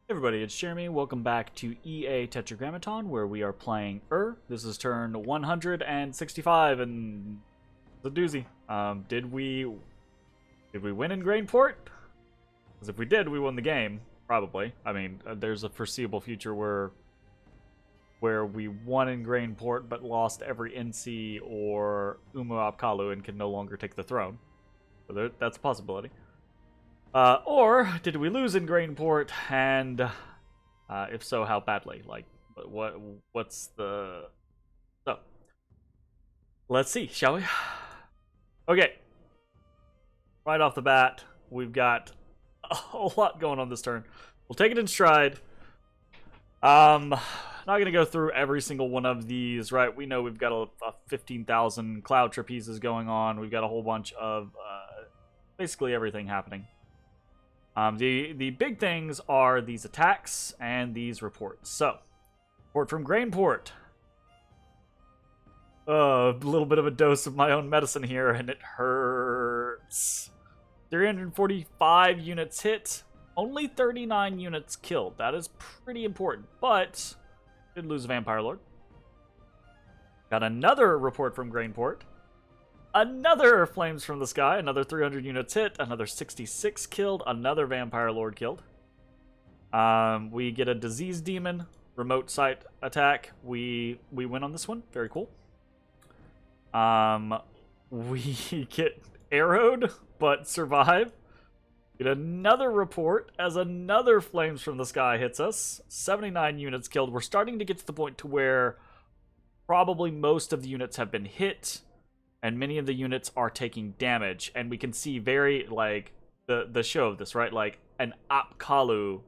Hey everybody, it's Jeremy. Welcome back to EA Tetragrammaton, where we are playing This is turn 165, and the doozy. Did we win in Grainport? Because if we did, we won the game. Probably. I mean, there's a foreseeable future where we won in Grainport, but lost every NC or Umuapkalu and can no longer take the throne. So that's a possibility. Or did we lose in Grainport, and if so, how badly? Like, what's the... So, let's see, shall we? Okay. Right off the bat, we've got a whole lot going on this turn. We'll take it in stride. Not going to go through every single one of these, right? We know we've got a 15,000 cloud trapezes going on. We've got a whole bunch of basically everything happening. The big things are these attacks and these reports. So, report from Grainport. A little bit of a dose of my own medicine here, and it hurts. 345 units hit, only 39 units killed. That is pretty important, but did lose a Vampire Lord. Got another report from Grainport. Another Flames from the Sky, another 300 units hit, another 66 killed, another Vampire Lord killed. We get a Disease Demon, remote site attack. We win on this one, very cool. We get arrowed, but survive. Get another report as another Flames from the Sky hits us. 79 units killed. We're starting to get to the point to where probably most of the units have been hit, and many of the units are taking damage, and we can see very, like, the show of this, right? Like, an Apkalu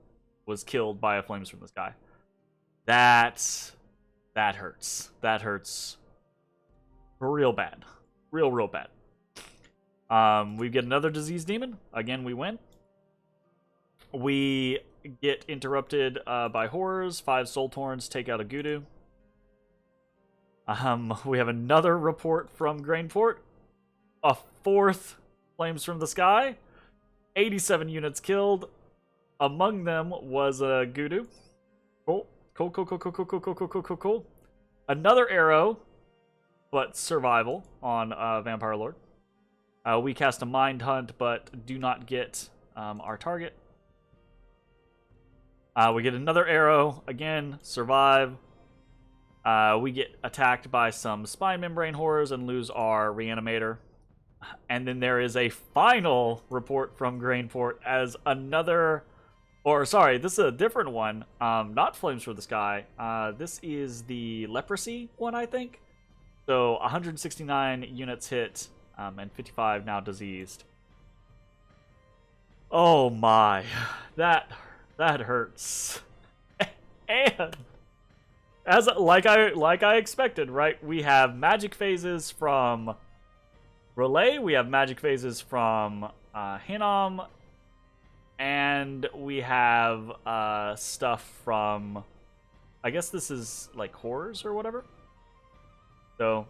was killed by a Flames from the Sky. That hurts. That hurts real bad. Real bad. We get another Disease Demon. Again, we win. We get interrupted by Horrors. 5 Soul Torns take out a Gudu. We have another report from Grainport. A 4th Flames from the Sky. 87 units killed. Among them was a Gudu. Cool. Another arrow, but survival on Vampire Lord. We cast a Mind Hunt, but do not get our target. We get another arrow. Again, survive. We get attacked by some Spine Membrane Horrors and lose our Reanimator. And then there is a final report from Grainport as another... Or, sorry, this is a different one. Not Flames from the Sky. This is the Leprosy one, I think. So, 169 units hit, and 55 now diseased. Oh my. That hurts. And... like I expected, right? We have magic phases from Relay, we have magic phases from Hinnom, and we have stuff from, I guess this is like Horrors or whatever. So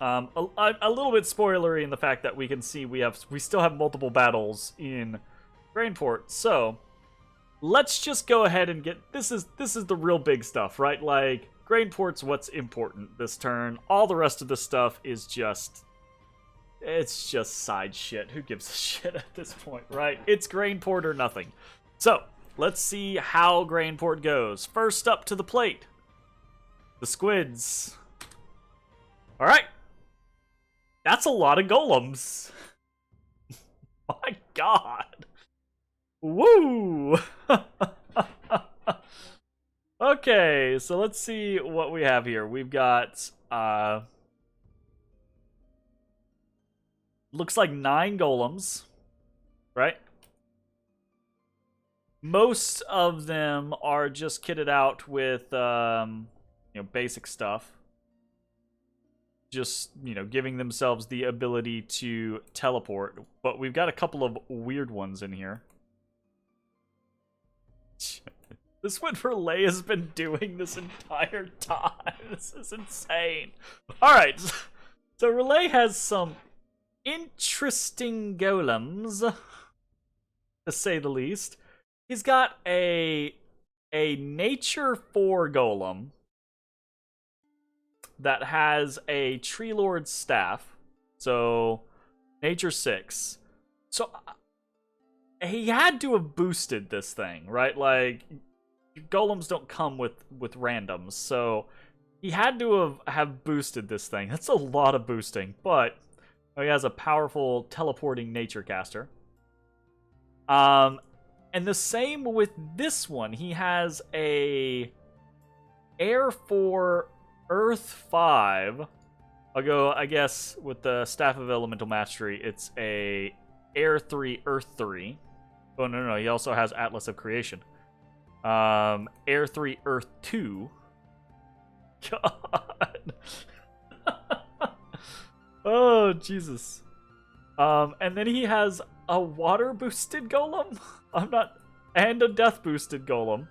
a little bit spoilery in the fact that we can see we still have multiple battles in Grainport. So let's just go ahead and get... This is the real big stuff, right? Like, Grainport's what's important this turn. All the rest of the stuff is just... It's just side shit. Who gives a shit at this point, right? It's Grainport or nothing. So, let's see how Grainport goes. First up to the plate. The Squids. Alright. That's a lot of golems. My god. Woo! Okay, so let's see what we have here. We've got, looks like 9 golems, right? Most of them are just kitted out with, basic stuff. Just, giving themselves the ability to teleport. But we've got a couple of weird ones in here. This is what Relay has been doing this entire time. This is insane. Alright, so Relay has some interesting golems, to say the least. He's got a nature 4 golem that has a Tree Lord staff. So nature 6. So he had to have boosted this thing, right? Like golems don't come with randoms, so he had to have boosted this thing. That's a lot of boosting, but he has a powerful teleporting nature caster. And the same with this one. He has a Air 4, Earth 5. I'll go, I guess, with the Staff of Elemental Mastery, it's a Air 3, Earth 3. Oh, no, he also has Atlas of Creation. Air 3, Earth 2. God. Oh, Jesus. And then he has a water-boosted golem? And a death-boosted golem.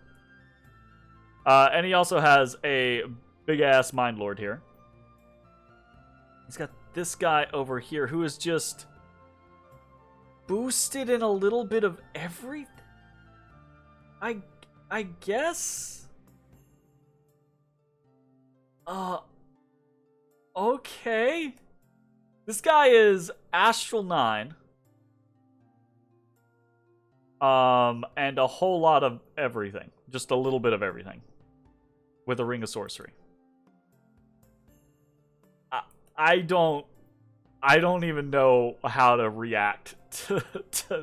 And he also has a big-ass Mind Lord here. He's got this guy over here who is just boosted in a little bit of everything. I guess? Okay. This guy is Astral 9. And a whole lot of everything. Just a little bit of everything. With a Ring of Sorcery. I don't even know how to react to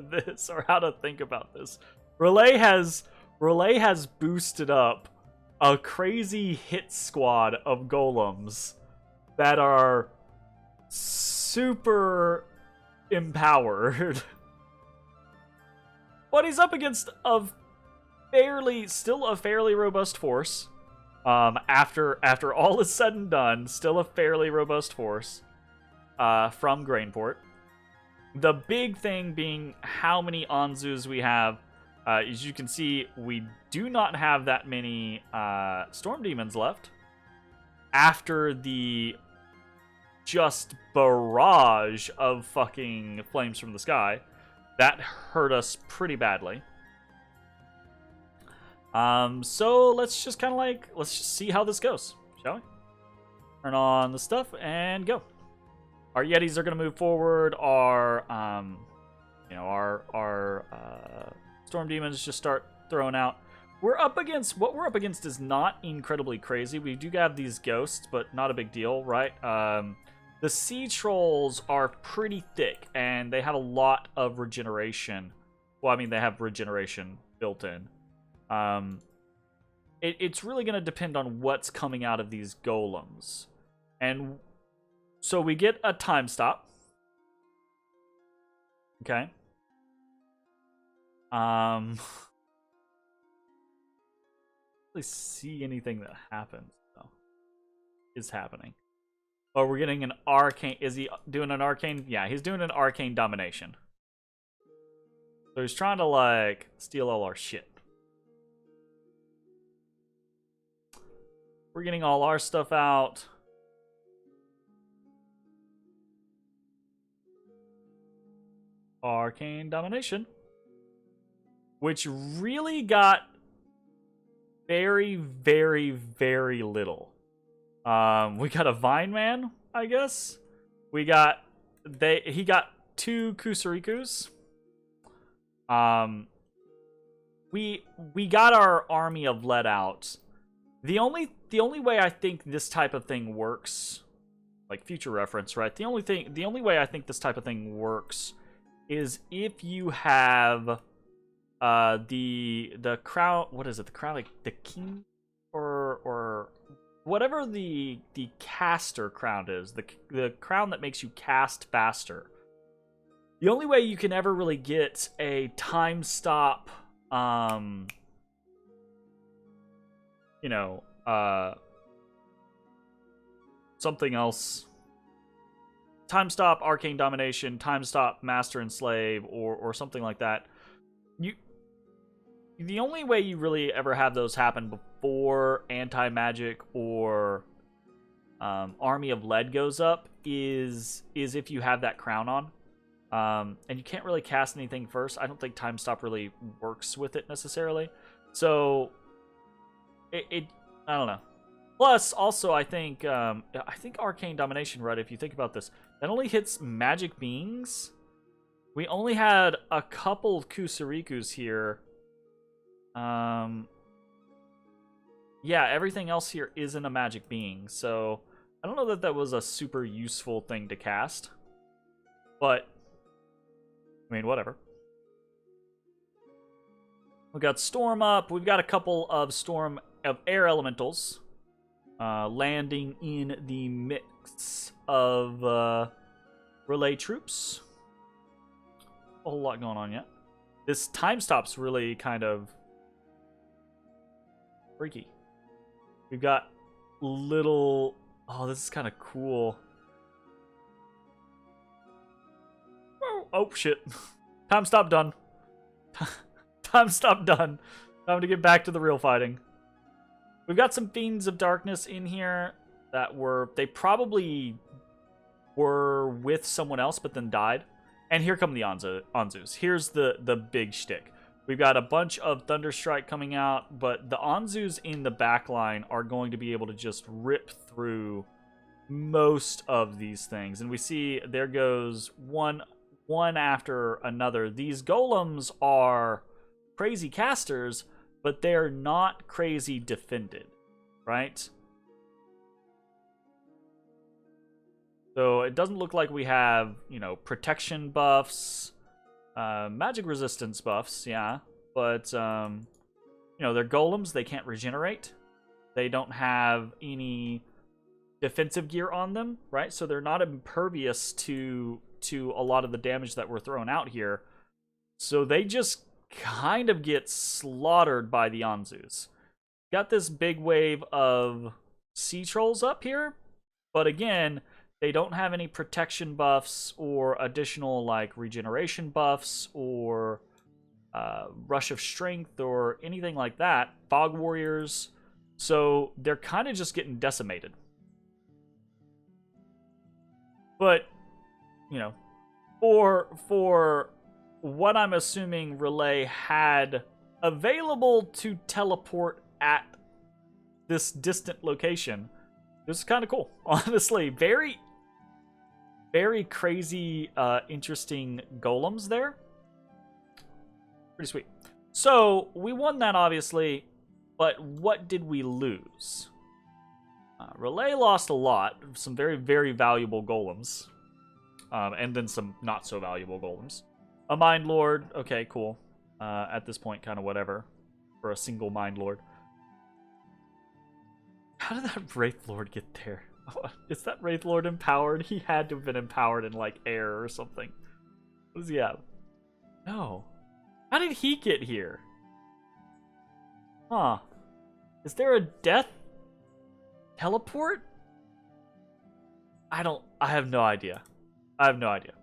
this or how to think about this. Relay has boosted up a crazy hit squad of golems that are super empowered. But he's up against still a fairly robust force. After all is said and done, still a fairly robust force from Grainport. The big thing being how many Anzus we have. As you can see, we do not have that many Storm Demons left. After the just barrage of fucking flames from the sky. That hurt us pretty badly. So let's just kind of let's just see how this goes, shall we? Turn on the stuff and go. Our Yetis are going to move forward. Our Storm Demons just start throwing out. What we're up against is not incredibly crazy. We do have these ghosts, but not a big deal, right? The Sea Trolls are pretty thick, and they have a lot of regeneration. Well, I mean, they have regeneration built in. It's really going to depend on what's coming out of these golems. And so we get a time stop. Okay. Really see anything that happens, though. Is happening. Oh, we're getting an arcane. Is he doing an arcane? Yeah, he's doing an arcane domination. So he's trying to, steal all our shit. We're getting all our stuff out. Arcane domination. Which really got very, very, very little. We got a Vine Man, I guess. He got 2 Kusarikus. We got our army of lead out. The only way I think this type of thing works, like future reference, right? The only way I think this type of thing works is if you have the crown. What is it? The crown, the king, or whatever the caster crown is, the crown that makes you cast faster. The only way you can ever really get a time stop, something else. Time stop, arcane domination, time stop, master and slave, or something like that. The only way you really ever have those happen before anti-magic or army of lead goes up is if you have that crown on. And you can't really cast anything first. I don't think Time Stop really works with it necessarily. So, I don't know. Plus, also, I think Arcane Domination, right, if you think about this, that only hits magic beings. We only had a couple Kusarikus here. Yeah, everything else here isn't a magic being, so I don't know that that was a super useful thing to cast. But, I mean, whatever. We got Storm up. We've got a couple of air elementals landing in the mix of relay troops. A whole lot going on yet. This time stop's really kind of freaky. We've got little... Oh, this is kind of cool. Oh, shit. Time stop done. Time stop done. Time to get back to the real fighting. We've got some Fiends of Darkness in here that they probably were with someone else but then died. And here come the Anzus. Here's the big shtick. We've got a bunch of Thunderstrike coming out, but the Anzus in the back line are going to be able to just rip through most of these things. And we see there goes one after another. These golems are crazy casters, but they're not crazy defended, right? So it doesn't look like we have, protection buffs, magic resistance buffs, yeah. But, they're golems. They can't regenerate. They don't have any defensive gear on them, right? So they're not impervious to a lot of the damage that we're throwing out here. So they just kind of get slaughtered by the Anzus. Got this big wave of sea trolls up here, but again, they don't have any protection buffs or additional regeneration buffs or rush of strength or anything like that. Fog warriors, so they're kind of just getting decimated. But for what I'm assuming Relay had available to teleport at this distant location, this is kind of cool, honestly. Very, very crazy, interesting golems there. Pretty sweet. So, we won that, obviously, but what did we lose? Relay lost a lot. Some very, very valuable golems. And then some not-so-valuable golems. A Mind Lord, okay, cool. At this point, kind of whatever. For a single Mind Lord. How did that Wraith Lord get there? Is that Wraith Lord empowered? He had to have been empowered in, air or something. What does he have? No. How did he get here? Huh. Is there a death teleport? I have no idea. I have no idea.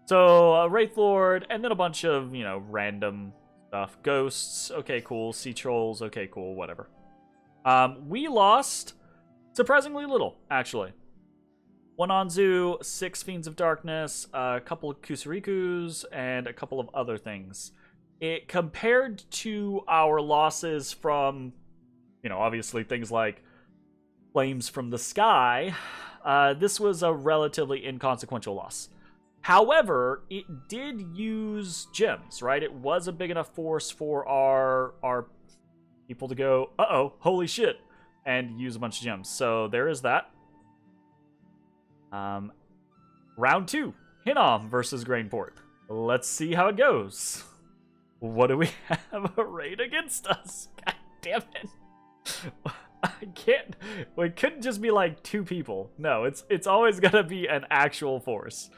So, Wraith Lord, and then a bunch of, random stuff. Ghosts, okay, cool. Sea Trolls, okay, cool, whatever. We lost surprisingly little, actually. 1 Anzu, 6 Fiends of Darkness, a couple of Kusarikus, and a couple of other things. It compared to our losses from, obviously things like Flames from the Sky, this was a relatively inconsequential loss. However, it did use gems, right? It was a big enough force for our people to go, uh-oh, holy shit, and use a bunch of gems. So there is that. Round 2, Hinnom versus Grainport. Let's see how it goes. What do we have arrayed against us? God damn it. I can't. Well, it couldn't just be 2 people. No, it's always gonna be an actual force.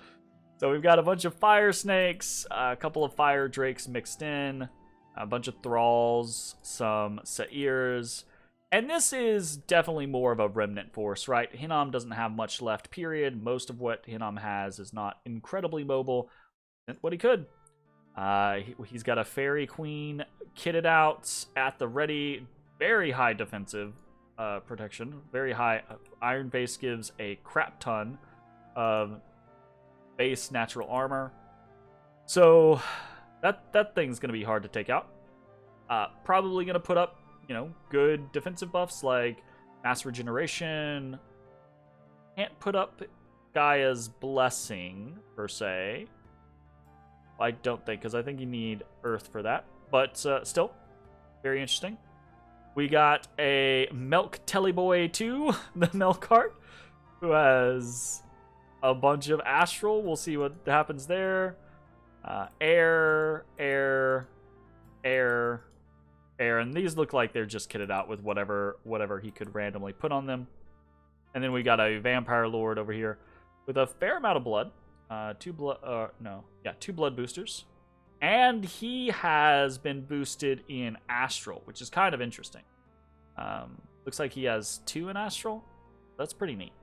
So we've got a bunch of fire snakes, a couple of fire drakes mixed in, a bunch of thralls, some sairs, and this is definitely more of a remnant force, right? Hinnom doesn't have much left, period. Most of what Hinnom has is not incredibly mobile. What he could. He's got a fairy queen kitted out at the ready. Very high defensive protection. Very high. Iron base gives a crap ton of base natural armor. So that thing's gonna be hard to take out. Probably gonna put up, good defensive buffs like mass regeneration. Can't put up Gaia's blessing per se. I don't think, because I think you need Earth for that. But still, very interesting. We got a Milk Tellyboy 2, the Milk Cart, who has a bunch of Astral. We'll see what happens there. Air, air, air, air, and these look like they're just kitted out with whatever he could randomly put on them. And then we got a Vampire Lord over here with a fair amount of blood. Two blood boosters. And he has been boosted in Astral, which is kind of interesting. Looks like he has 2 in Astral. That's pretty neat.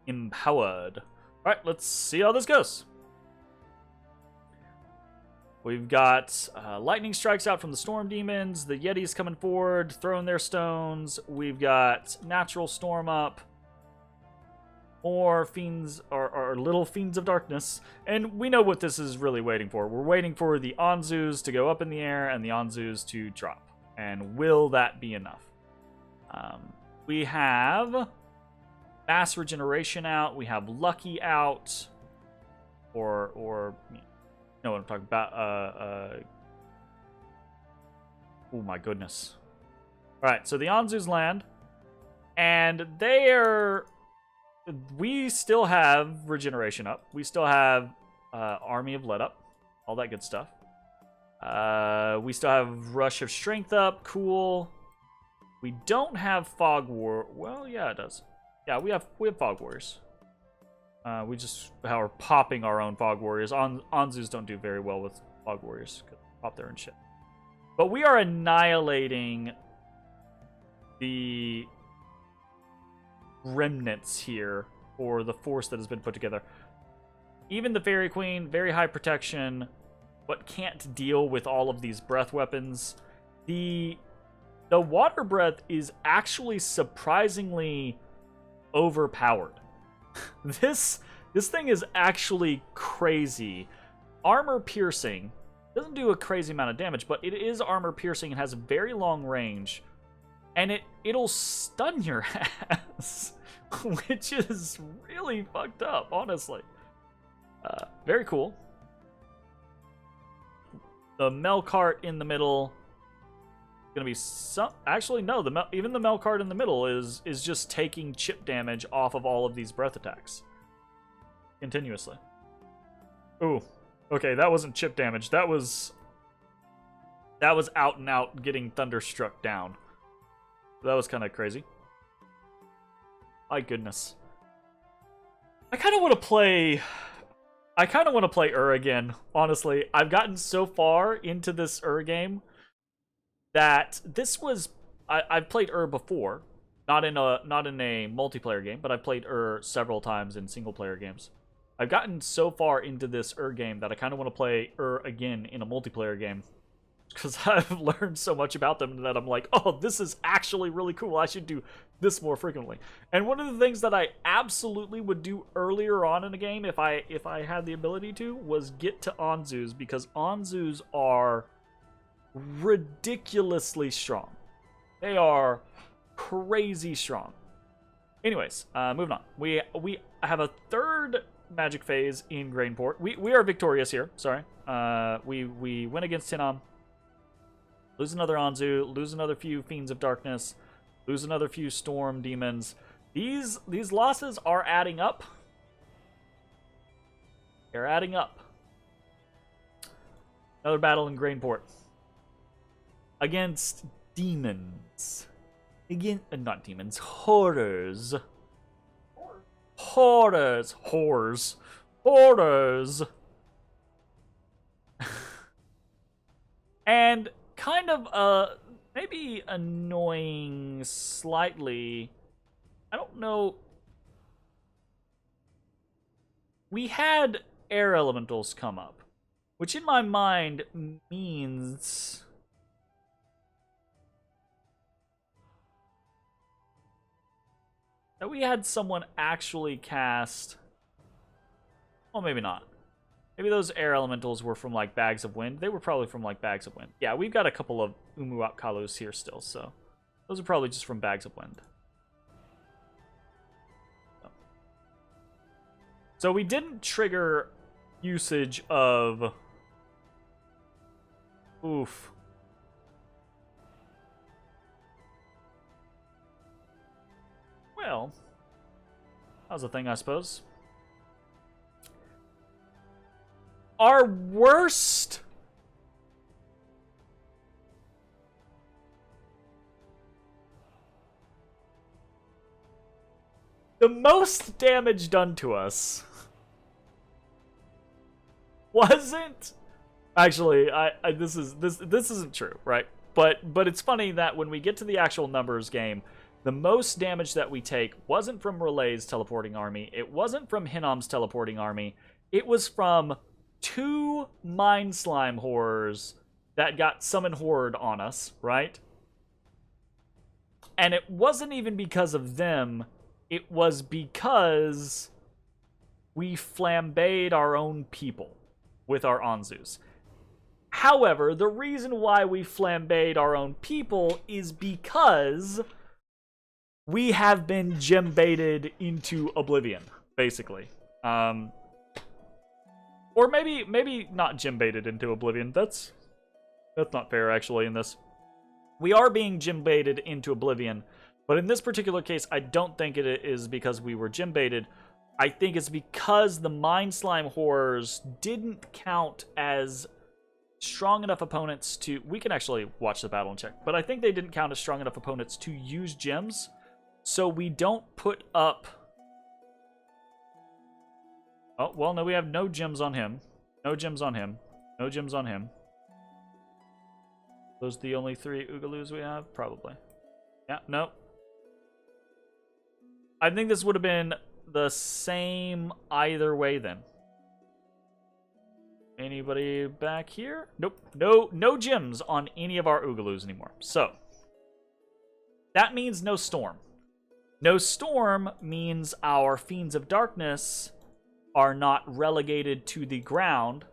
Empowered. Alright, let's see how this goes. We've got lightning strikes out from the storm demons. The Yetis coming forward, throwing their stones. We've got natural storm up. More fiends, or little fiends of darkness. And we know what this is really waiting for. We're waiting for the Anzus to go up in the air and the Anzus to drop. And will that be enough? We have mass regeneration out. We have lucky out. Or you know what I'm talking about. Oh my goodness. Alright, so the Anzus land. And they are... We still have regeneration up. We still have Army of Let up. All that good stuff. We still have Rush of Strength up. Cool. We don't have Fog War. Well, yeah, it does. Yeah, we have Fog Warriors. We just are popping our own Fog Warriors. Anzus don't do very well with Fog Warriors. Pop their own shit. But we are annihilating the remnants here, or the force that has been put together. Even the Fairy Queen, very high protection, but can't deal with all of these breath weapons. The water breath is actually surprisingly overpowered. This thing is actually crazy. Armor piercing doesn't do a crazy amount of damage, but it is armor piercing and has a very long range. And it'll stun your ass, which is really fucked up, honestly. Very cool. The Melkart in the middle gonna be some. Actually, no. Even the Melkart in the middle is just taking chip damage off of all of these breath attacks continuously. Ooh, okay, that wasn't chip damage. That was out and out getting thunderstruck down. That was kind of crazy. My goodness. I kind of want to play again, honestly. I've gotten so far into this game that this was... I've played before. Not in a multiplayer game, but I've played several times in single-player games. I've gotten so far into this game that I kind of want to play again in a multiplayer game. Because I've learned so much about them that I'm like, oh, this is actually really cool. I should do this more frequently. And one of the things that I absolutely would do earlier on in a game, if I had the ability to, was get to Anzus, because Anzus are ridiculously strong. They are crazy strong. Anyways, moving on. We have a third magic phase in Grainport. We are victorious here. Sorry. We win against Tinom. Lose another Anzu, lose another few Fiends of Darkness, lose another few Storm Demons. These losses are adding up. They're adding up. Another battle in Grainport. Against demons. Again, not demons, horrors. Horrors. Horrors. Horrors. And kind of maybe annoying slightly. I don't know. We had air elementals come up, which in my mind means that we had someone actually cast. Well, maybe not. Maybe those air elementals were from, like, Bags of Wind. They were probably from, like, Bags of Wind. Yeah, we've got a couple of Umuat Kalus here still, so those are probably just from Bags of Wind. So we didn't trigger usage of... Oof. Well, that was a thing, I suppose. Our worst... The most damage done to us wasn't... Actually, this isn't true, right? But it's funny that when we get to the actual numbers game, the most damage that we take wasn't from Relay's teleporting army. It wasn't from Hinnom's teleporting army. It was from 2 Mind Slime horrors that got Summon Horde on us, right? And it wasn't even because of them. It was because we flambéed our own people with our Anzus. However, the reason why we flambéed our own people is because we have been gem-baited into oblivion, basically. Or maybe not gem-baited into oblivion. That's not fair, actually, in this. We are being gem-baited into oblivion, but in this particular case, I don't think it is because we were gem-baited. I think it's because the Mind Slime horrors didn't count as strong enough opponents to... We can actually watch the battle and check, but I think they didn't count as strong enough opponents to use gems, so we don't put up... Oh, well, no, we have no gems on him. No gems on him. No gems on him. Those the only 3 Oogalus we have? Probably. Yeah, no. I think this would have been the same either way then. Anybody back here? Nope. No gems on any of our Oogalus anymore. So, that means no storm. No storm means our Fiends of Darkness are not relegated to the ground,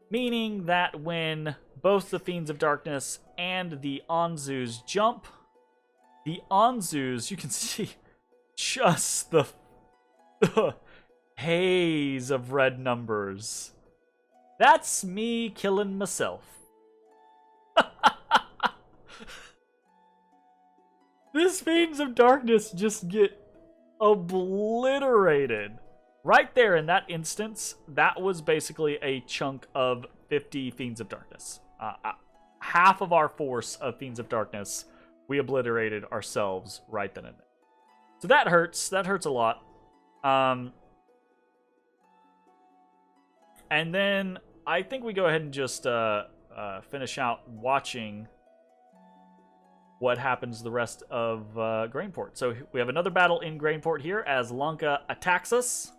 meaning that when both the Fiends of Darkness and the Anzus jump, the Anzus, you can see just the haze of red numbers. That's me killing myself. These Fiends of Darkness just get obliterated. Right there in that instance, that was basically a chunk of 50 Fiends of Darkness. Half of our force of Fiends of Darkness, we obliterated ourselves right then and there. So that hurts. That hurts a lot. And then I think we go ahead and just finish out watching what happens the rest of Grainport. So we have another battle in Grainport here as Lanka attacks us.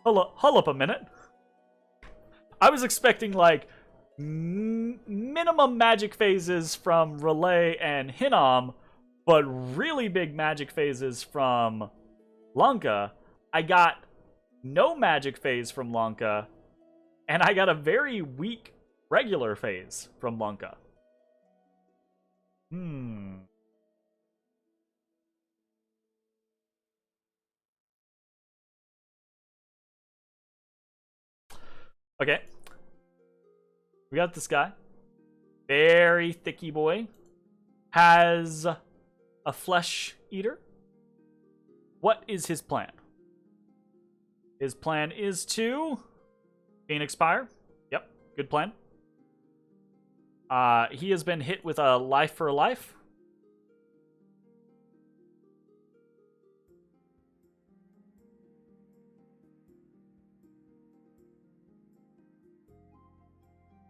Hold up a minute. I was expecting, like, minimum magic phases from Relay and Hinnom, but really big magic phases from Lanka. I got no magic phase from Lanka, and I got a very weak regular phase from Lanka. Okay. We got this guy. Very thicky boy. Has a flesh eater. What is his plan? His plan is to Phoenix Spire. Yep, good plan. He has been hit with a life for life.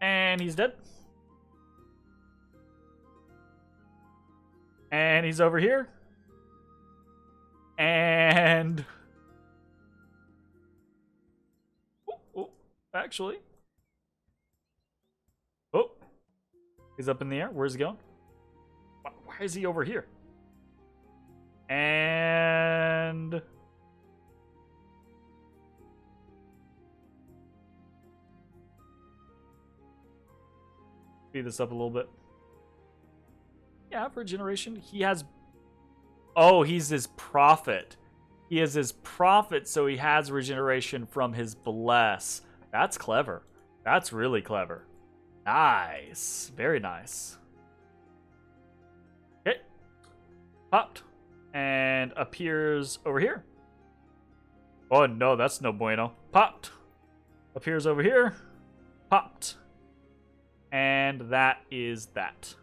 And he's dead. And he's over here. And... Oh, actually. Oh. He's up in the air. Where's he going? Why is he over here? And... and... speed this up a little bit. Yeah, for regeneration, he has... oh, he's his prophet. He is his prophet, so he has regeneration from his bless. That's clever. That's really clever. Nice. Very nice. Okay. Popped. And appears over here. Oh, no, that's no bueno. Popped. Appears over here. Popped. And that is that.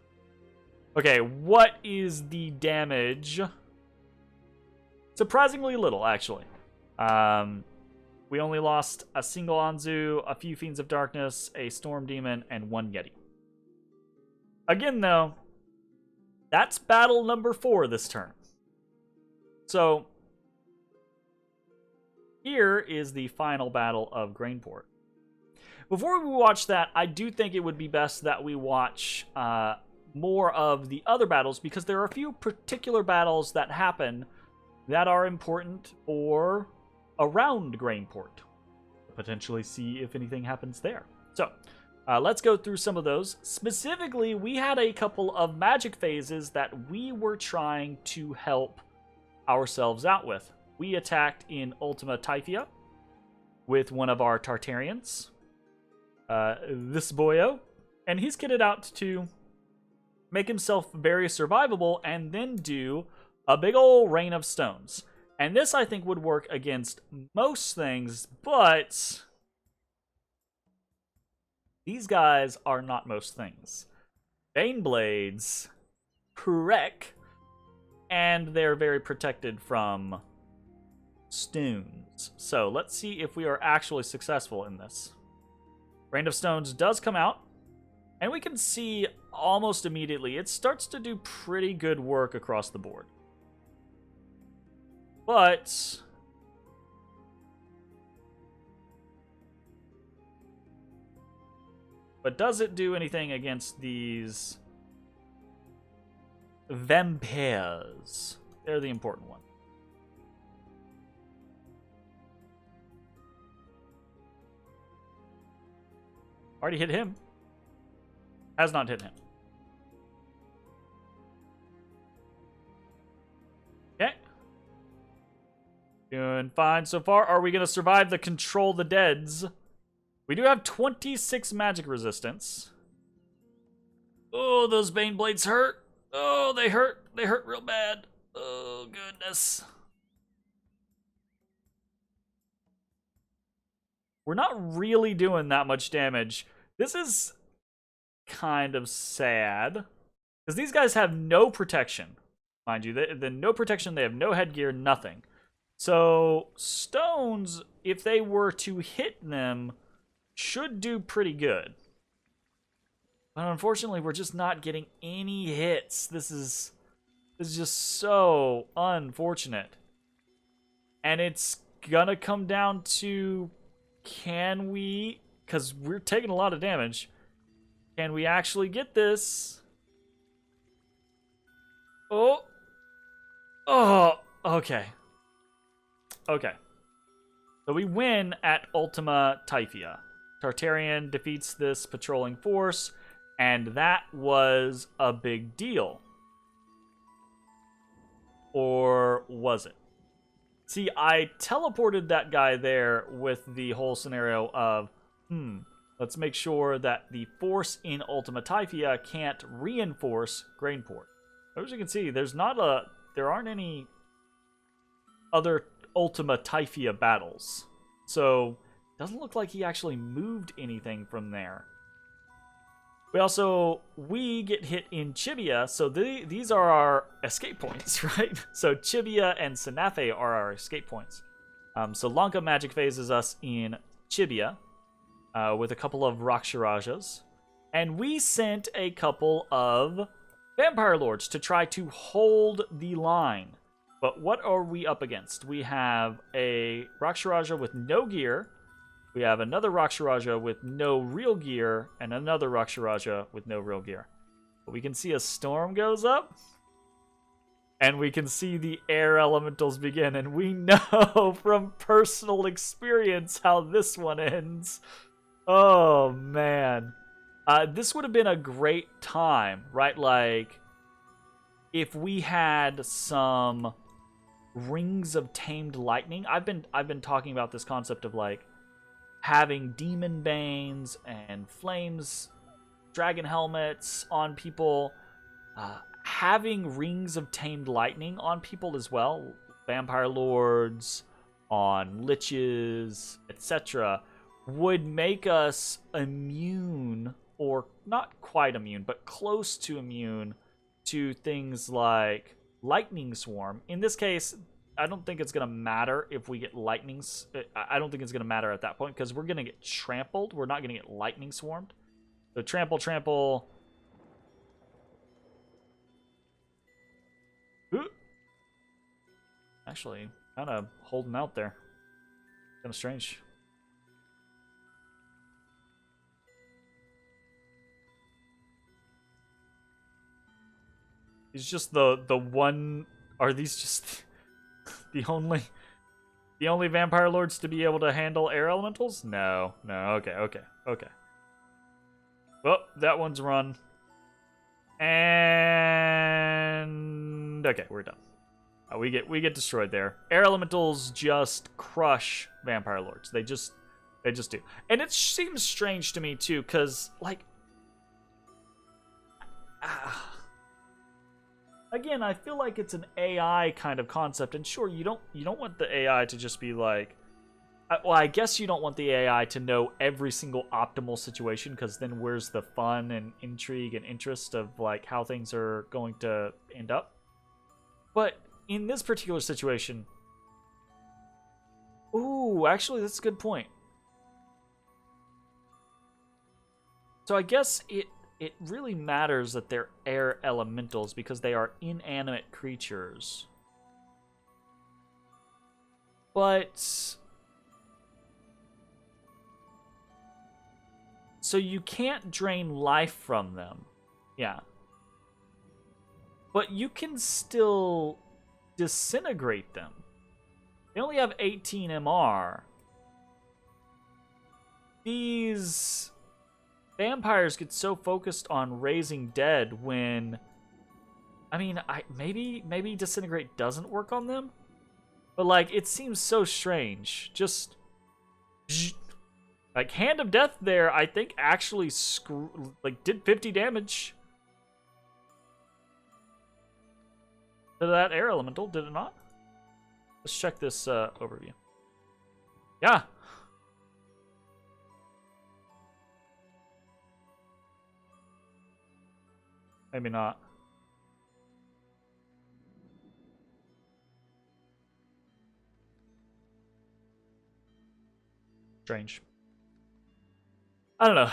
Okay, what is the damage? Surprisingly little, actually. We only lost a single Anzu, a few Fiends of Darkness, a Storm Demon, and one Yeti. Again, though, that's battle number 4 this turn. So, here is the final battle of Grainport. Before we watch that, I do think it would be best that we watch more of the other battles, because there are a few particular battles that happen that are important for around Grainport. Potentially see if anything happens there. So, let's go through some of those. Specifically, we had a couple of magic phases that we were trying to help ourselves out with. We attacked in Ultima Typhia with one of our Tartarians. This boyo. And he's kitted out to make himself very survivable and then do a big ol' rain of stones. And this, I think, would work against most things, but these guys are not most things. Baneblades, correct, and they're very protected from stones. So let's see if we are actually successful in this. Rain of Stones does come out, and we can see almost immediately it starts to do pretty good work across the board. But does it do anything against these vampires? They're the important one. Already hit him. Has not hit him. Okay. Doing fine so far. Are we going to survive the Control the Deads? We do have 26 magic resistance. Oh, those Bane Blades hurt. Oh, they hurt. They hurt real bad. Oh, goodness. We're not really doing that much damage. This is kind of sad. Because these guys have no protection. Mind you, they no protection. They have no headgear, nothing. So, stones, if they were to hit them, should do pretty good. But unfortunately, we're just not getting any hits. This is just so unfortunate. And it's gonna come down to, can we, because we're taking a lot of damage, can we actually get this? Oh. Oh, okay. Okay. So we win at Ultima Typhia. Tartarian defeats this patrolling force, and that was a big deal. Or was it? See, I teleported that guy there with the whole scenario of, let's make sure that the force in Ultima Typhia can't reinforce Grainport. As you can see, there aren't any other Ultima Typhia battles. So, it doesn't look like he actually moved anything from there. We get hit in Chibia, so these are our escape points, right? So Chibia and Sanafe are our escape points. So Lanka magic phases us in Chibia with a couple of Raksharajas. And we sent a couple of Vampire Lords to try to hold the line. But what are we up against? We have a Raksharaja with no gear. We have another Raksharaja with no real gear, and another Raksharaja with no real gear. But we can see a storm goes up, and we can see the air elementals begin, and we know from personal experience how this one ends. Oh, man. This would have been a great time, right? Like, if we had some rings of tamed lightning. I've been talking about this concept of, like, having demon banes and flames, dragon helmets on people, having rings of tamed lightning on people as well, vampire lords, on liches, etc., would make us immune, or not quite immune, but close to immune to things like lightning swarm. In this case, I don't think it's going to matter if we get lightnings. I don't think it's going to matter at that point because we're going to get trampled. We're not going to get lightning swarmed. So trample, trample. Ooh. Actually, kind of holding out there. Kind of strange. He's just the one. Are these just the only vampire lords to be able to handle air elementals? No. Okay. Well, that one's run. And okay, we're done. We get destroyed there. Air elementals just crush vampire lords. They just do. And it seems strange to me too, because like, again, I feel like it's an AI kind of concept, and sure, you don't want the AI to just be like, well, I guess you don't want the AI to know every single optimal situation, because then where's the fun and intrigue and interest of like how things are going to end up? But in this particular situation, ooh, actually, that's a good point. So I guess it really matters that they're air elementals because they are inanimate creatures. But so you can't drain life from them. Yeah. But you can still disintegrate them. They only have 18 MR. These vampires get so focused on raising dead when, I mean, maybe disintegrate doesn't work on them, but like it seems so strange. Just like Hand of Death there, I think actually did 50 damage to that air elemental, did it not? Let's check this overview. Yeah. Maybe not. Strange. I don't know.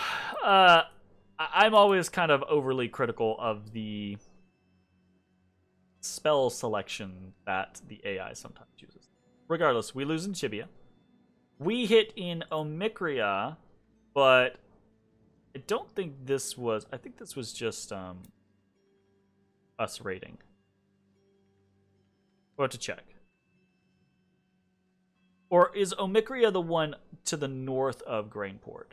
I'm always kind of overly critical of the spell selection that the AI sometimes uses. Regardless, we lose in Tibia. We hit in Omicria, but I don't think this was... I think this was just us raiding. We'll have to check. Or is Omicria the one to the north of Grainport?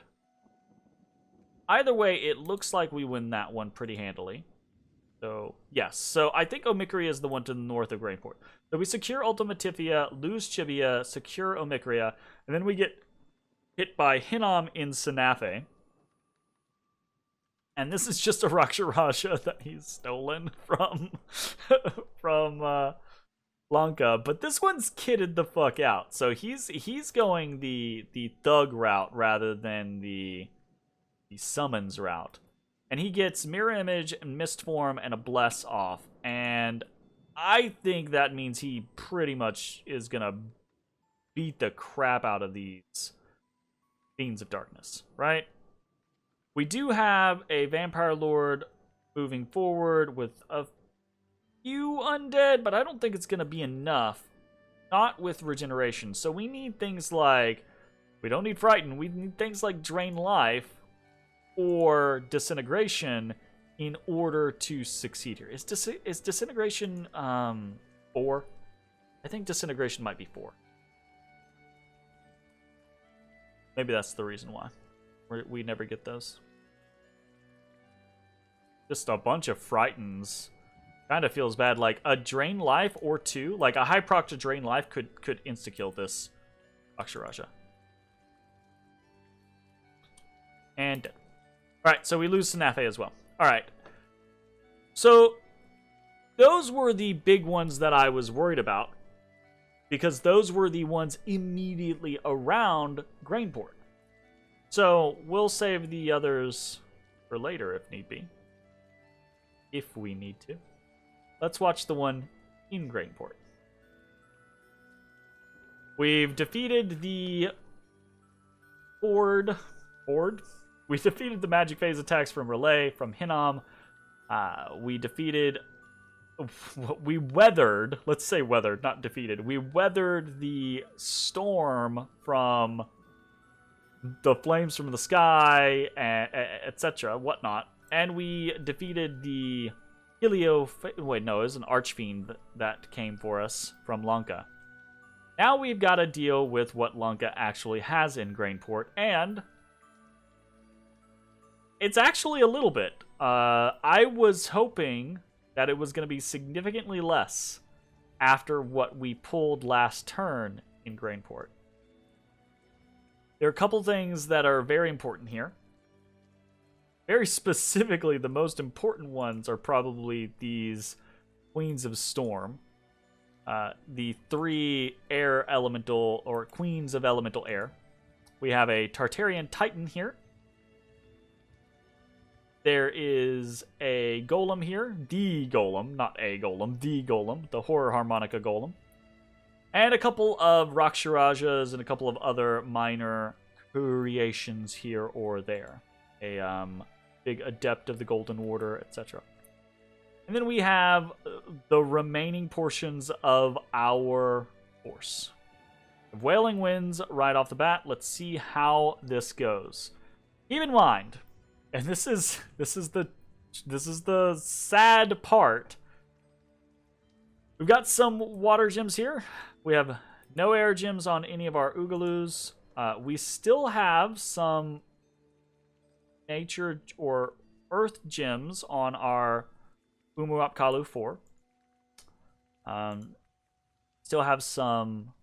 Either way, it looks like we win that one pretty handily. So, yes. So, I think Omicria is the one to the north of Grainport. So, we secure Ultima Tifia, lose Chibia, secure Omicria, and then we get hit by Hinnom in Sinafe. And this is just a Raksharaja that he's stolen from Lanka, but this one's kitted the fuck out. So he's going the thug route rather than the summons route. And he gets Mirror Image and Mist Form and a Bless off. And I think that means he pretty much is gonna beat the crap out of these Fiends of Darkness, right? We do have a Vampire Lord moving forward with a few undead, but I don't think it's going to be enough. Not with regeneration. So we need things like... We don't need Frighten. We need things like Drain Life or Disintegration in order to succeed here. Is disintegration 4? I think disintegration might be 4. Maybe that's the reason why we never get those. Just a bunch of frightens. Kind of feels bad. Like a drain life or 2, like a high proc to drain life could insta kill this Aksharaja. And dead. All right, so we lose Sanafe as well. All right. So those were the big ones that I was worried about, because those were the ones immediately around Grainport. So we'll save the others for later if need be. If we need to. Let's watch the one in Grainport. We've defeated the Ford. We defeated the magic phase attacks from Relay, from Hinnom. We weathered, let's say weathered, not defeated. We weathered the storm from the flames from the sky, etc., whatnot. And we defeated the wait, no, it was an Archfiend that came for us from Lanka. Now we've got to deal with what Lanka actually has in Grainport, and it's actually a little bit. I was hoping that it was going to be significantly less after what we pulled last turn in Grainport. There are a couple things that are very important here. Very specifically, the most important ones are probably these Queens of Storm. The 3 air elemental, or Queens of Elemental Air. We have a Tartarian Titan here. There is a Golem here. The Golem, not a Golem. The Golem. The Horror Harmonica Golem. And a couple of Raksharajas and a couple of other minor creations here or there. A big Adept of the Golden Order, etc. And then we have the remaining portions of our force. Wailing Winds right off the bat. Let's see how this goes. Keep in mind, and this is the sad part. We've got some water gems here. We have no air gems on any of our Oogalus. We still have some nature or earth gems on our Umu Apkalu 4. Still have some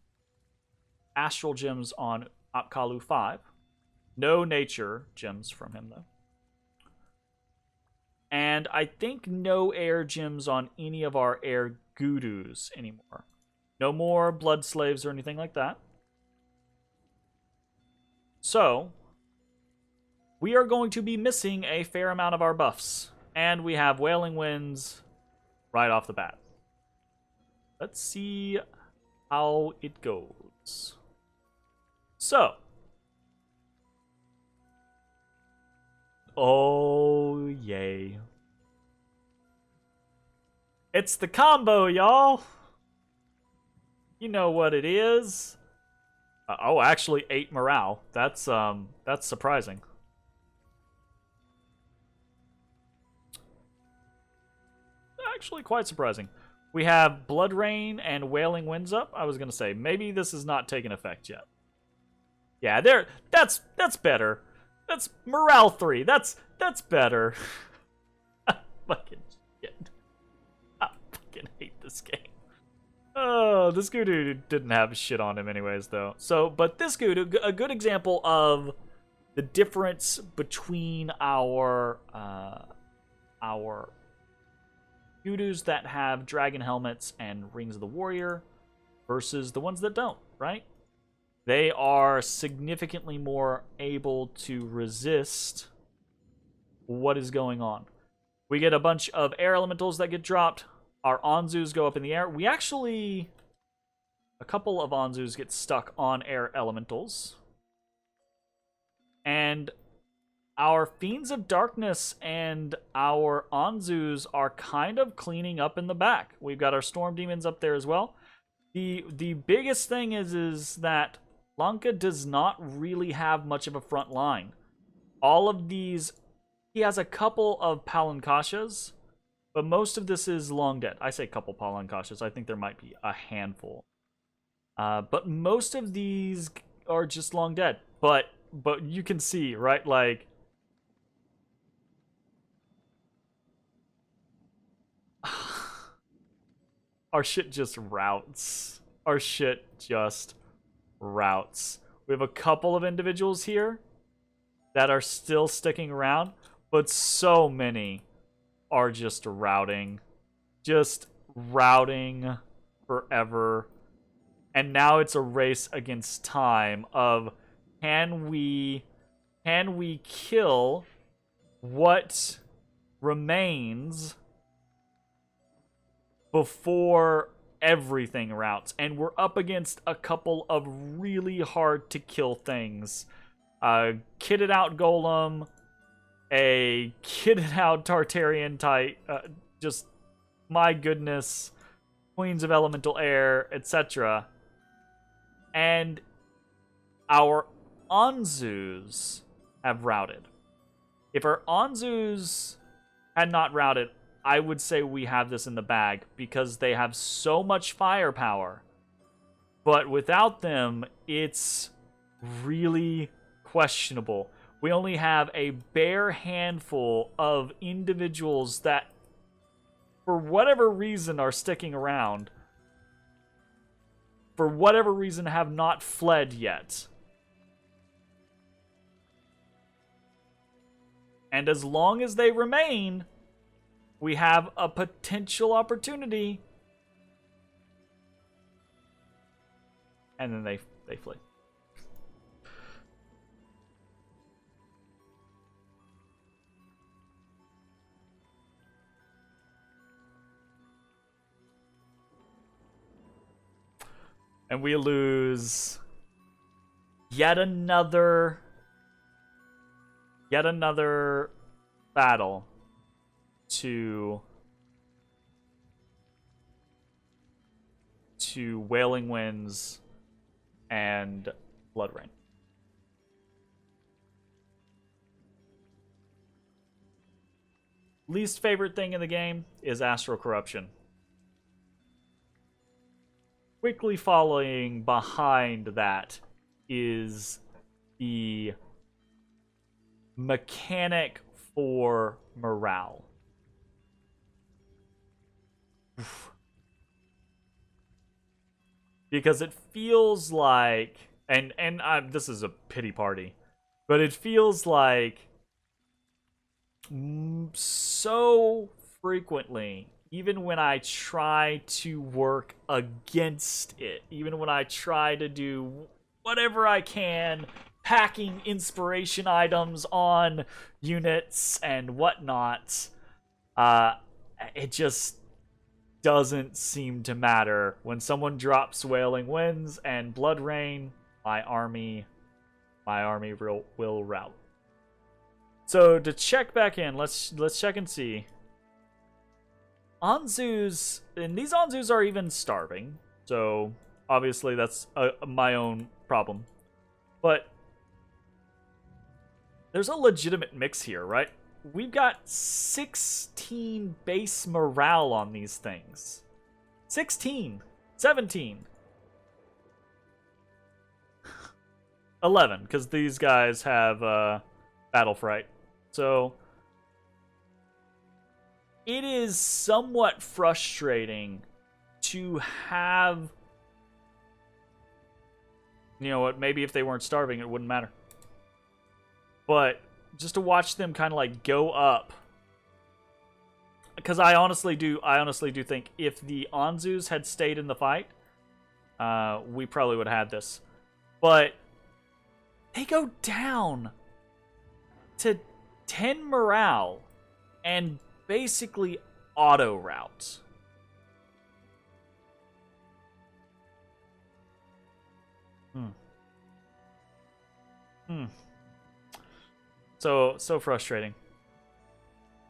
astral gems on Apkalu 5. No nature gems from him, though. And I think no air gems on any of our air Gudus anymore. No more blood slaves or anything like that. So we are going to be missing a fair amount of our buffs. And we have Wailing Winds right off the bat. Let's see how it goes. So. Oh, yay. It's the combo, y'all. You know what it is. Oh, actually 8 morale. That's surprising. Actually quite surprising. We have Blood Rain and Wailing Winds up. I was gonna say maybe this is not taking effect yet. Yeah, that's better. That's morale 3. That's better. Fucking shit. I fucking hate this game. Oh, this Gudu didn't have shit on him anyways, though. So, but this Gudu, a good example of the difference between our Gudus that have dragon helmets and Rings of the Warrior versus the ones that don't, right? They are significantly more able to resist what is going on. We get a bunch of air elementals that get dropped. Our Anzus go up in the air. We actually... A couple of Anzus get stuck on air elementals. And our Fiends of Darkness and our Anzus are kind of cleaning up in the back. We've got our Storm Demons up there as well. The biggest thing is that Lanka does not really have much of a front line. All of these He has a couple of Palankashas, but most of this is long dead. I say couple Palankashas. I think there might be a handful. But most of these are just long dead. But you can see, right? Like, our shit just routes. Our shit just routes. We have a couple of individuals here that are still sticking around, but so many are just routing. Just routing forever. And now it's a race against time of can we kill what remains before everything routes. And we're up against a couple of really hard to kill things. Kitted out Golem, a kitted out Tartarian type, just my goodness, Queens of Elemental Air, etc. And our Anzus have routed. If our Anzus had not routed, I would say we have this in the bag because they have so much firepower. But without them, it's really questionable. We only have a bare handful of individuals that, for whatever reason, are sticking around. For whatever reason, have not fled yet. And as long as they remain, we have a potential opportunity. And then they flee. And we lose yet another battle to Wailing Winds and Blood Rain. Least favorite thing in the game is Astral Corruption. Quickly following behind that is the mechanic for morale. Oof. Because it feels like, and this is a pity party, but it feels like so frequently, even when I try to work against it, even when I try to do whatever I can, packing inspiration items on units and whatnot, it just doesn't seem to matter. When someone drops Wailing Winds and Blood Rain, my army will rout. So to check back in, let's check and see. Anzus, and these Anzus are even starving, so obviously that's my own problem. But there's a legitimate mix here, right? We've got 16 base morale on these things. 16, 17. 11, because these guys have Battle Fright. So it is somewhat frustrating to have, you know what, maybe if they weren't starving it wouldn't matter. But just to watch them kind of like go up, because I honestly do think if the Anzus had stayed in the fight, we probably would have had this. But they go down to 10 morale and basically auto route. So frustrating.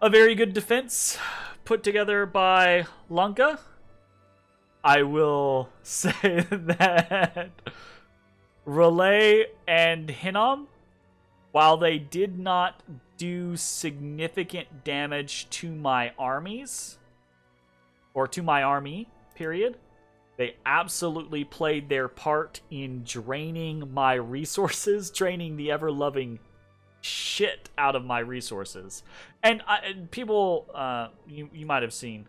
A very good defense put together by Lanka. I will say that Relay and Hinnom, while they did not do significant damage to my armies, or to my army, period. They absolutely played their part in draining my resources, draining the ever-loving shit out of my resources. And people, you might have seen,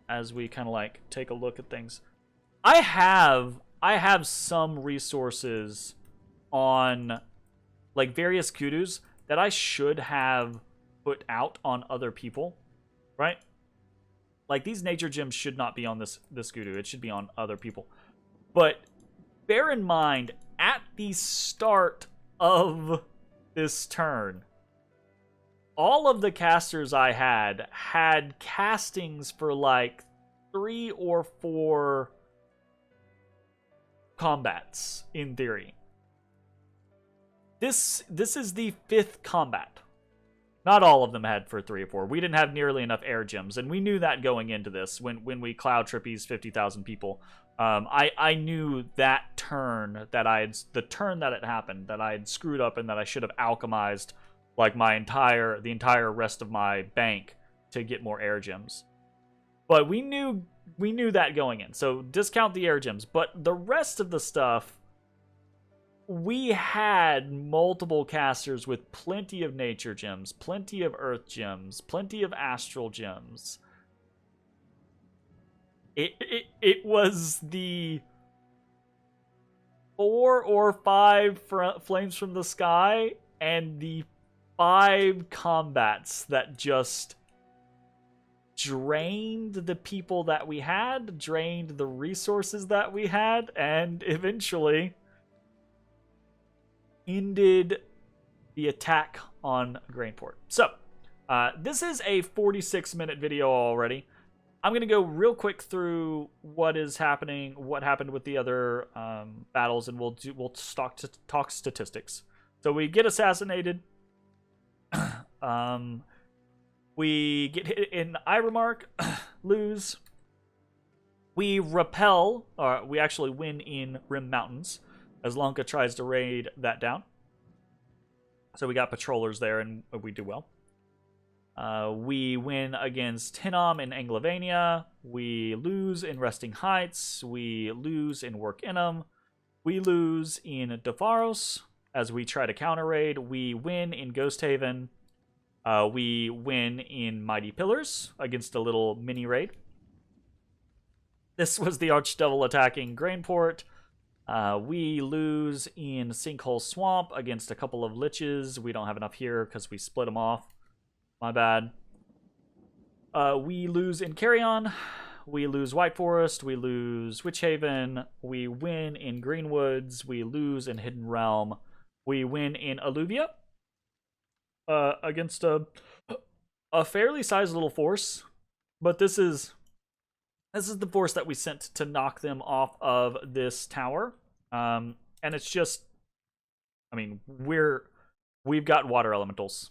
as we kind of like take a look at things, I have some resources on like various kudus that I should have put out on other people, right? Like, these nature gems should not be on this kudu. It should be on other people. But bear in mind, at the start of this turn, all of the casters I had castings for like 3 or 4 combats, in theory. This is the 5th combat. Not all of them had for 3 or 4. We didn't have nearly enough air gems, and we knew that going into this when we cloud trippies 50,000 people. I knew that turn that the turn that it happened, that I had screwed up and that I should have alchemized like the entire rest of my bank to get more air gems. But we knew that going in, so discount the air gems. But the rest of the stuff, we had multiple casters with plenty of nature gems, plenty of earth gems, plenty of astral gems. It was the 4 or 5 flames from the sky and the 5 combats that just drained the people that we had, drained the resources that we had, and eventually ended the attack on Grainport. So, this is a 46-minute video already. I'm going to go real quick through what is happening, what happened with the other battles, and we'll talk statistics. So we get assassinated. We get hit in Iremark, lose. We repel, or we actually win in Rim Mountains, as Lanka tries to raid that down. So we got patrollers there, and we do well. We win against Hinnom in Anglovania. We lose in Resting Heights. We lose in Work Inham. We lose in Defaros as we try to counter-raid. We win in Ghost Haven. We win in Mighty Pillars against a little mini-raid. This was the Archdevil attacking Grainport. We lose in Sinkhole Swamp against a couple of liches. We don't have enough here because we split them off. My bad. We lose in Carrion. We lose White Forest. We lose Witch Haven. We win in Greenwoods. We lose in Hidden Realm. We win in Alluvia against a fairly sized little force. But this is the force that we sent to knock them off of this tower. And it's just, I mean, we've got water elementals.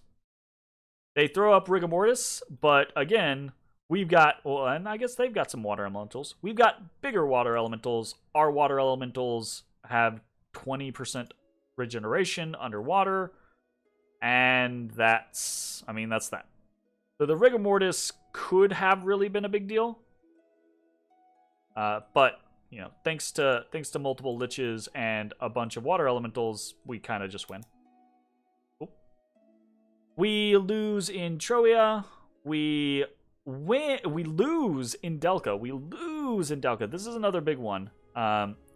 They throw up rigor mortis, but again, we've got, well, and I guess they've got some water elementals. We've got bigger water elementals. Our water elementals have 20% regeneration underwater, and that's that. So the rigor mortis could have really been a big deal. But, you know, thanks to multiple liches and a bunch of water elementals, we kind of just win. Cool. We lose in Troia. We lose in Delca. This is another big one.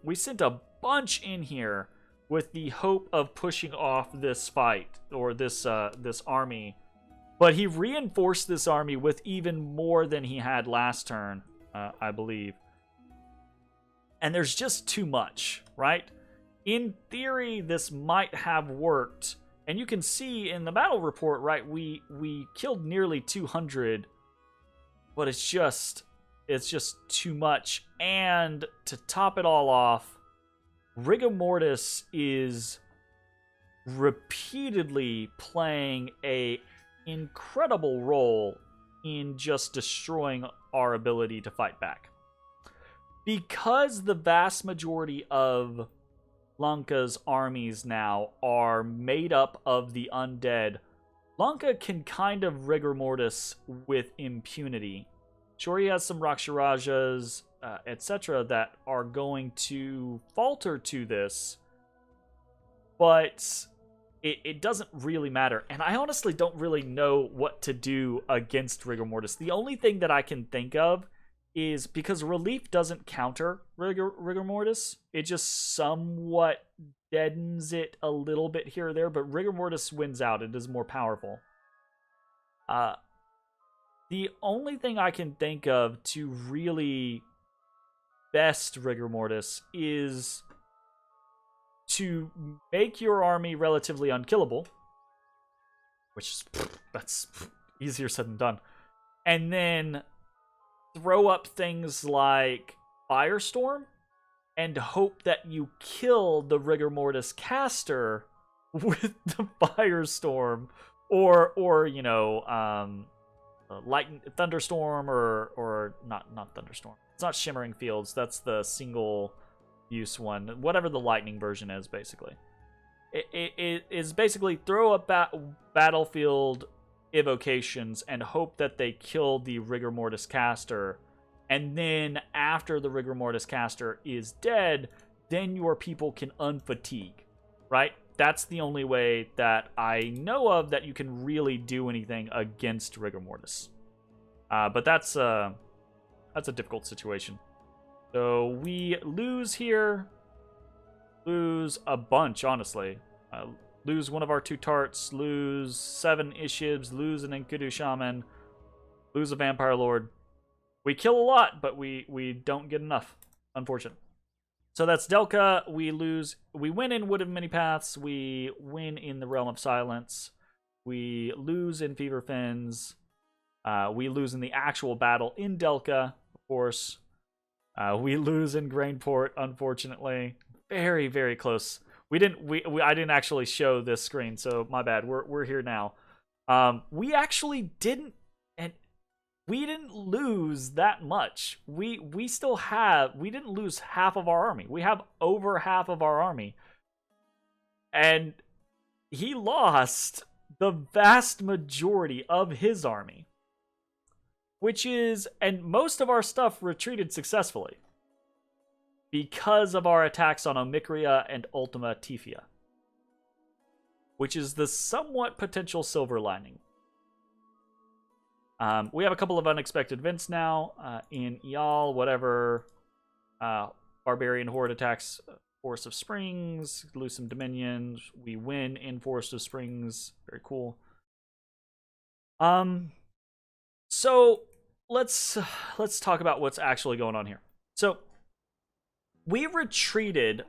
We sent a bunch in here with the hope of pushing off this fight, or this army. But he reinforced this army with even more than he had last turn, I believe. And there's just too much, right? In theory, this might have worked. And you can see in the battle report, right, we killed nearly 200. But it's just too much. And to top it all off, Rigor Mortis is repeatedly playing an incredible role in just destroying our ability to fight back. Because the vast majority of Lanka's armies now are made up of the undead, Lanka can kind of rigor mortis with impunity. Sure, he has some Raksharajas, etc., that are going to falter to this, but it doesn't really matter. And I honestly don't really know what to do against rigor mortis. The only thing that I can think of is because relief doesn't counter rigor mortis, it just somewhat deadens it a little bit here or there, but rigor mortis wins out. It is more powerful. The only thing I can think of to really best rigor mortis is to make your army relatively unkillable, which is, that's easier said than done, and then throw up things like Firestorm and hope that you kill the rigor mortis caster with the Firestorm, or you know, Thunderstorm, or not Thunderstorm. It's not Shimmering Fields. That's the single use one. Whatever the lightning version is, basically. It is basically throw up battlefield evocations and hope that they kill the rigor mortis caster, and then after the rigor mortis caster is dead, then your people can unfatigue, right? That's the only way that I know of that you can really do anything against rigor mortis. But that's a difficult situation. So we lose here. Lose a bunch, honestly. Lose one of our 2 tarts. Lose 7 Ishibs. Lose an Enkidu Shaman. Lose a Vampire Lord. We kill a lot, but we don't get enough. Unfortunate. So that's Delka. We win in Wood of Many Paths. We win in the Realm of Silence. We lose in Fever Fens. We lose in the actual battle in Delka, of course. We lose in Grainport, unfortunately. Very, very close. I didn't actually show this screen, so my bad. We're here now. We actually didn't lose that much. We didn't lose half of our army. We have over half of our army. And he lost the vast majority of his army. And most of our stuff retreated successfully because of our attacks on Omicria and Ultima Tifia, which is the somewhat potential silver lining. We have a couple of unexpected events now in Ial, whatever. Barbarian Horde attacks Forest of Springs, lose some dominions. We win in Forest of Springs. Very cool. So let's talk about what's actually going on here. So we retreated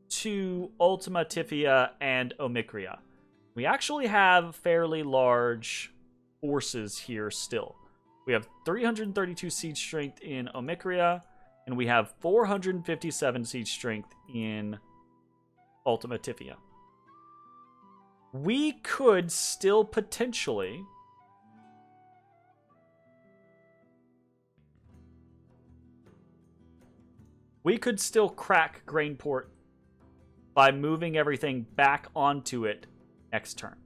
to Ultima Tifia and Omicria. We actually have fairly large forces here still. We have 332 siege strength in Omicria, and we have 457 siege strength in Ultima Tifia. We could still potentially crack Grainport by moving everything back onto it next turn.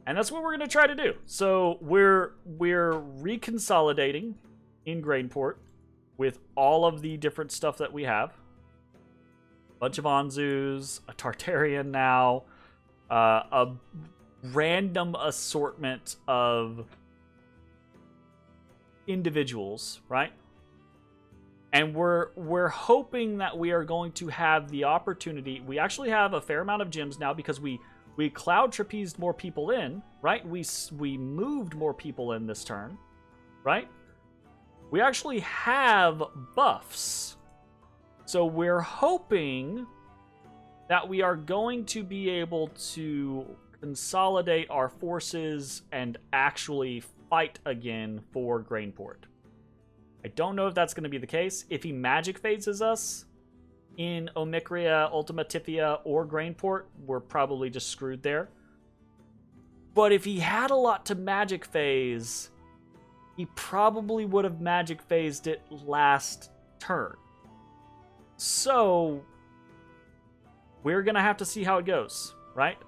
And that's what we're going to try to do. So we're reconsolidating in Grainport with all of the different stuff that we have. A bunch of Anzus, a Tartarian now, a random assortment of individuals, right? And we're hoping that we are going to have the opportunity. We actually have a fair amount of gems now because we cloud trapezed more people in, right? We moved more people in this turn, right? We actually have buffs. So we're hoping that we are going to be able to consolidate our forces and actually fight again for Grainport. I don't know if that's going to be the case. If he magic phases us in Omicria, Ultima Tifia, or Grainport, we're probably just screwed there. But if he had a lot to magic phase, he probably would have magic phased it last turn. So we're going to have to see how it goes, right?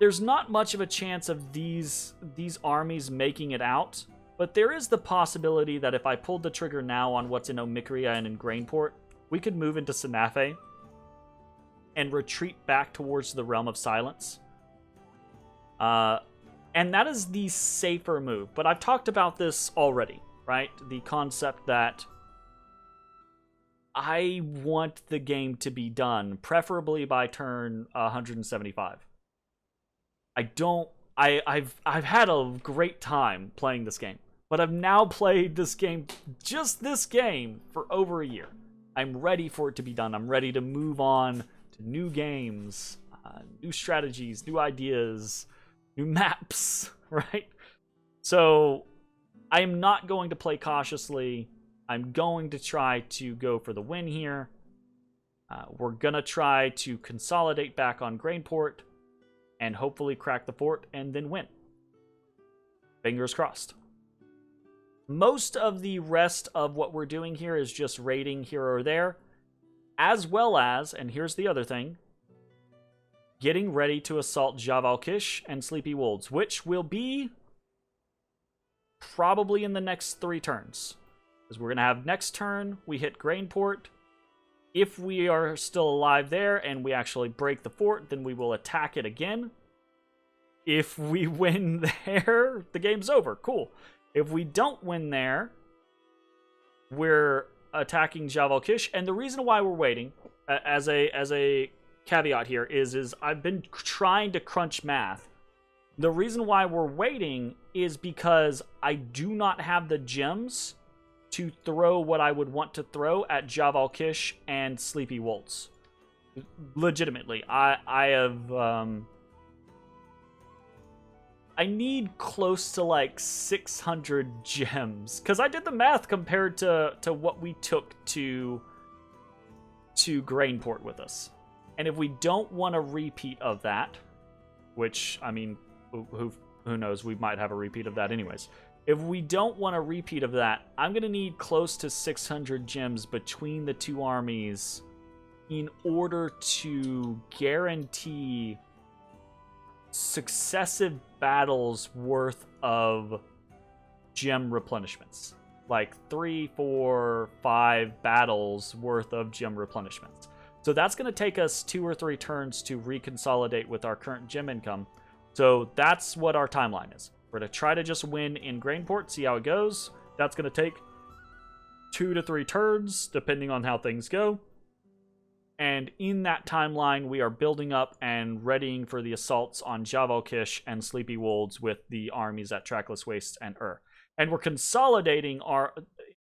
there's not much of a chance of these armies making it out, but there is the possibility that if I pulled the trigger now on what's in Omikria and in Grainport, we could move into Sanafe and retreat back towards the Realm of Silence. And that is the safer move. But I've talked about this already, right? The concept that I want the game to be done, preferably by turn 175. I've had a great time playing this game, but I've now played this game, just this game, for over a year. I'm ready for it to be done. I'm ready to move on to new games, new strategies, new ideas, new maps, right? So I'm not going to play cautiously. I'm going to try to go for the win here. We're going to try to consolidate back on Grainport and hopefully crack the fort and then win. Fingers crossed. Most of the rest of what we're doing here is just raiding here or there, as well as, and here's the other thing, getting ready to assault Javalkish and Sleepy Wolds, which will be probably in the next 3 turns. Because we're going to have next turn, we hit Grainport. If we are still alive there and we actually break the fort, then we will attack it again. If we win there, the game's over. Cool. If we don't win there, we're attacking Javalkish. And the reason why we're waiting, as a caveat here, is I've been trying to crunch math. The reason why we're waiting is because I do not have the gems to throw what I would want to throw at Javalkish and Sleepy Wolds. Legitimately, I have I need close to like 600 gems, because I did the math compared to what we took to Grainport with us. And if we don't want a repeat of that, which, I mean, who knows, we might have a repeat of that anyways. If we don't want a repeat of that, I'm going to need close to 600 gems between the 2 armies in order to guarantee successive battles worth of gem replenishments. Like 3, 4, 5 battles worth of gem replenishments. So that's going to take us 2 or 3 turns to reconsolidate with our current gem income. So that's what our timeline is. We're going to try to just win in Grainport, see how it goes. That's going to take 2 to 3 turns, depending on how things go. And in that timeline, we are building up and readying for the assaults on Javalkish and Sleepy Wolds with the armies at Trackless Wastes and And we're consolidating our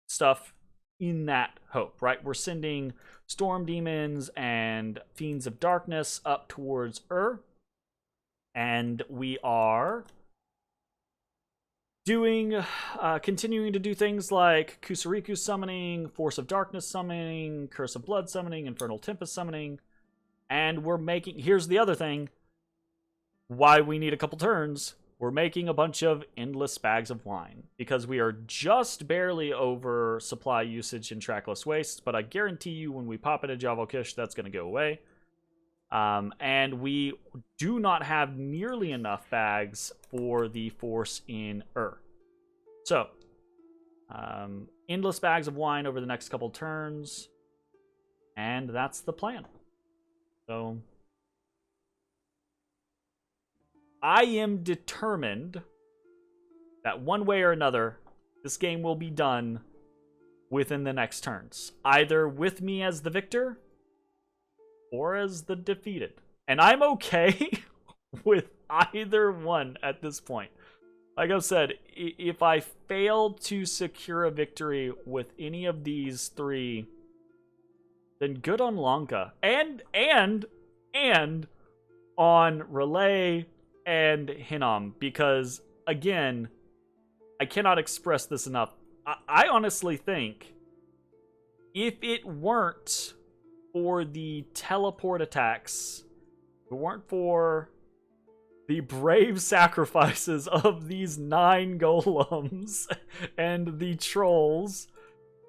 stuff in that hope, right? We're sending Storm Demons and Fiends of Darkness up towards and we are continuing to do things like Kusariku summoning, Force of Darkness summoning, Curse of Blood summoning, Infernal Tempest summoning, and we're making, here's the other thing, why we need a couple turns, we're making a bunch of endless bags of wine, because we are just barely over supply usage in Trackless Wastes, but I guarantee you when we pop into Javalkish, that's going to go away. And we do not have nearly enough bags for the force in So, endless bags of wine over the next couple turns, and that's the plan. So, I am determined that one way or another, this game will be done within the next turns. Either with me as the victor, or as the defeated. And I'm okay with either one at this point. Like I've said, if I fail to secure a victory with any of these 3, then good on Lanka. And on Relay and Hinnom. Because, again, I cannot express this enough. I honestly think if it weren't for the teleport attacks, if it weren't for the brave sacrifices of these 9 golems and the trolls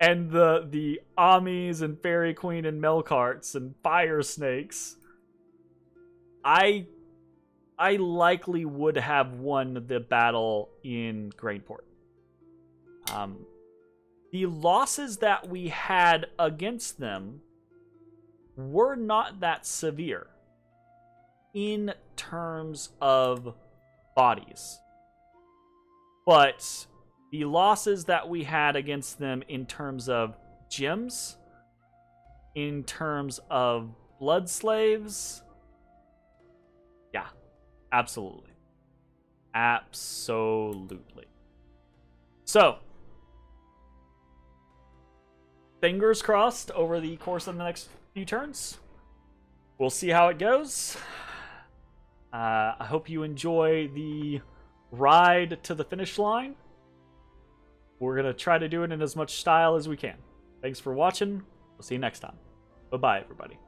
and the Amis and Fairy Queen and Melkarts and Fire Snakes, I I likely would have won the battle in Grainport. The losses that we had against them were not that severe in terms of bodies. But the losses that we had against them in terms of gems, in terms of blood slaves, yeah, absolutely. Absolutely. So, fingers crossed over the course of the next few turns. We'll see how it goes. I hope you enjoy the ride to the finish line. We're going to try to do it in as much style as we can. Thanks for watching. We'll see you next time. Bye-bye, everybody.